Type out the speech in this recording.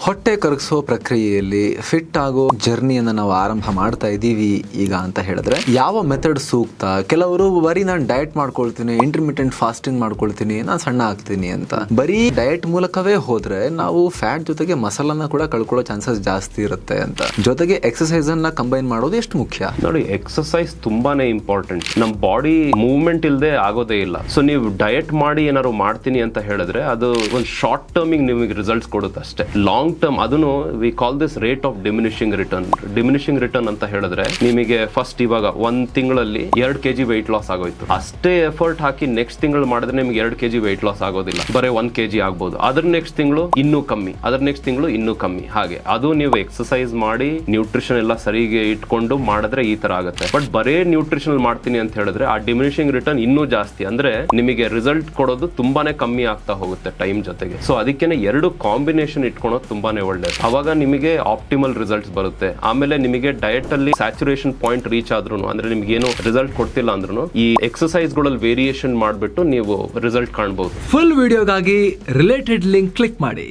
ಹೊಟ್ಟೆ ಕರಗಿಸೋ ಪ್ರಕ್ರಿಯೆಯಲ್ಲಿ ಫಿಟ್ ಆಗೋ ಜರ್ನಿಯನ್ನು ನಾವು ಆರಂಭ ಮಾಡ್ತಾ ಇದ್ದೀವಿ ಈಗ ಅಂತ ಹೇಳಿದ್ರೆ ಯಾವ ಮೆಥಡ್ ಸೂಕ್ತ? ಕೆಲವರು ಬರೀ ನಾನು ಡಯಟ್ ಮಾಡ್ಕೊಳ್ತೀನಿ, ಇಂಟರ್ಮಿಟೆಂಟ್ ಫಾಸ್ಟಿಂಗ್ ಮಾಡ್ಕೊಳ್ತೀನಿ, ನಾನು ಸಣ್ಣ ಆಗ್ತೀನಿ ಅಂತ. ಬರೀ ಡಯಟ್ ಮೂಲಕವೇ ಹೋದ್ರೆ ನಾವು ಫ್ಯಾಟ್ ಜೊತೆಗೆ ಮಸಾಲನ್ನ ಕೂಡ ಕಳ್ಕೊಳ್ಳೋ ಚಾನ್ಸಸ್ ಜಾಸ್ತಿ ಇರುತ್ತೆ ಅಂತ. ಜೊತೆಗೆ ಎಕ್ಸಸೈಸ್ ಅನ್ನ ಕಂಬೈನ್ ಮಾಡೋದು ಎಷ್ಟು ಮುಖ್ಯ? ನೋಡಿ, ಎಕ್ಸಸೈಸ್ ತುಂಬಾನೇ ಇಂಪಾರ್ಟೆಂಟ್. ನಮ್ ಬಾಡಿ ಮೂವ್ಮೆಂಟ್ ಇಲ್ಲದೆ ಆಗೋದೇ ಇಲ್ಲ. ಸೊ ನೀವು ಡಯಟ್ ಮಾಡಿ ಏನಾದ್ರು ಮಾಡ್ತೀನಿ ಅಂತ ಹೇಳಿದ್ರೆ ಅದು ಒಂದು ಶಾರ್ಟ್ ಟರ್ಮಿಂಗ್ ನಿಮಗೆ ರಿಸಲ್ಟ್ಸ್ ಕೊಡುತ್ತೆ ಅಷ್ಟೇ. ಲಾಂಗ್ ಟರ್ಮ್ ಅದನ್ನು we call this rate of diminishing return ಅಂತ ಹೇಳಿದ್ರೆ ನಿಮಗೆ ಫಸ್ಟ್ ಇವಾಗ 1 ತಿಂಗಳಲ್ಲಿ 2 kg ವೆಯ್ಟ್ ಲಾಸ್ ಆಗೋಯ್ತು. ಅಷ್ಟೇ ಎಫರ್ಟ್ ಹಾಕಿ ನೆಕ್ಸ್ಟ್ ತಿಂಗಳು ಮಾಡಿದ್ರೆ ನಿಮಗೆ 2 kg ವೆಯ್ಟ್ ಲಾಸ್ ಆಗೋದಿಲ್ಲ, ಬರೀ 1 kg ಆಗ್ಬೋದು. ಅದ್ರ ನೆಕ್ಸ್ಟ್ ತಿಂಗಳು ಇನ್ನೂ ಕಮ್ಮಿ, ಅದ್ರ ನೆಕ್ಸ್ಟ್ ತಿಂಗಳು ಇನ್ನೂ ಕಮ್ಮಿ. ಹಾಗೆ ಅದು ನೀವು ಎಕ್ಸಸೈಸ್ ಮಾಡಿ ನ್ಯೂಟ್ರಿಷನ್ ಎಲ್ಲ ಸರಿಗೆ ಇಟ್ಕೊಂಡು ಮಾಡಿದ್ರೆ ಈ ತರ ಆಗುತ್ತೆ. ಬಟ್ ಬರೇ ನ್ಯೂಟ್ರಿಷನ್ ಮಾಡ್ತೀನಿ ಅಂತ ಹೇಳಿದ್ರೆ ಆ ಡಿಮಿನಿಷಿಂಗ್ ರಿಟರ್ನ್ ಇನ್ನೂ ಜಾಸ್ತಿ, ಅಂದ್ರೆ ನಿಮಗೆ ರಿಸಲ್ಟ್ ಕೊಡೋದು ತುಂಬಾನೇ ಕಮ್ಮಿ ಆಗ್ತಾ ಹೋಗುತ್ತೆ ಟೈಮ್ ಜೊತೆಗೆ. ಸೊ ಅದಕ್ಕೇನೆ 2 ಕಾಂಬಿನೇಷನ್ ಇಟ್ಕೊಳೋದು ತುಂಬಾನೇ ಒಳ್ಳೇದು. ಅವಾಗ ನಿಮಗೆ ಆಪ್ಟಿಮಲ್ ರಿಸಲ್ಟ್ಸ್ ಬರುತ್ತೆ. ಆಮೇಲೆ ನಿಮಗೆ ಡಯಟ್ ಅಲ್ಲಿ ಸ್ಯಾಚುರೇಷನ್ ಪಾಯಿಂಟ್ ರೀಚ್ ಆದ್ರೂ, ಅಂದ್ರೆ ನಿಮ್ಗೆ ಏನು ರಿಸಲ್ಟ್ ಕೊಡ್ತಿಲ್ಲ ಅಂದ್ರೂ ಈ ಎಕ್ಸಸೈಸ್ ಗಳಲ್ಲಿ ವೇರಿಯೇಷನ್ ಮಾಡ್ಬಿಟ್ಟು ನೀವು ರಿಸಲ್ಟ್ ಕಾಣಬಹುದು. ಫುಲ್ ವಿಡಿಯೋಗಾಗಿ ರಿಲೇಟೆಡ್ ಲಿಂಕ್ ಕ್ಲಿಕ್ ಮಾಡಿ.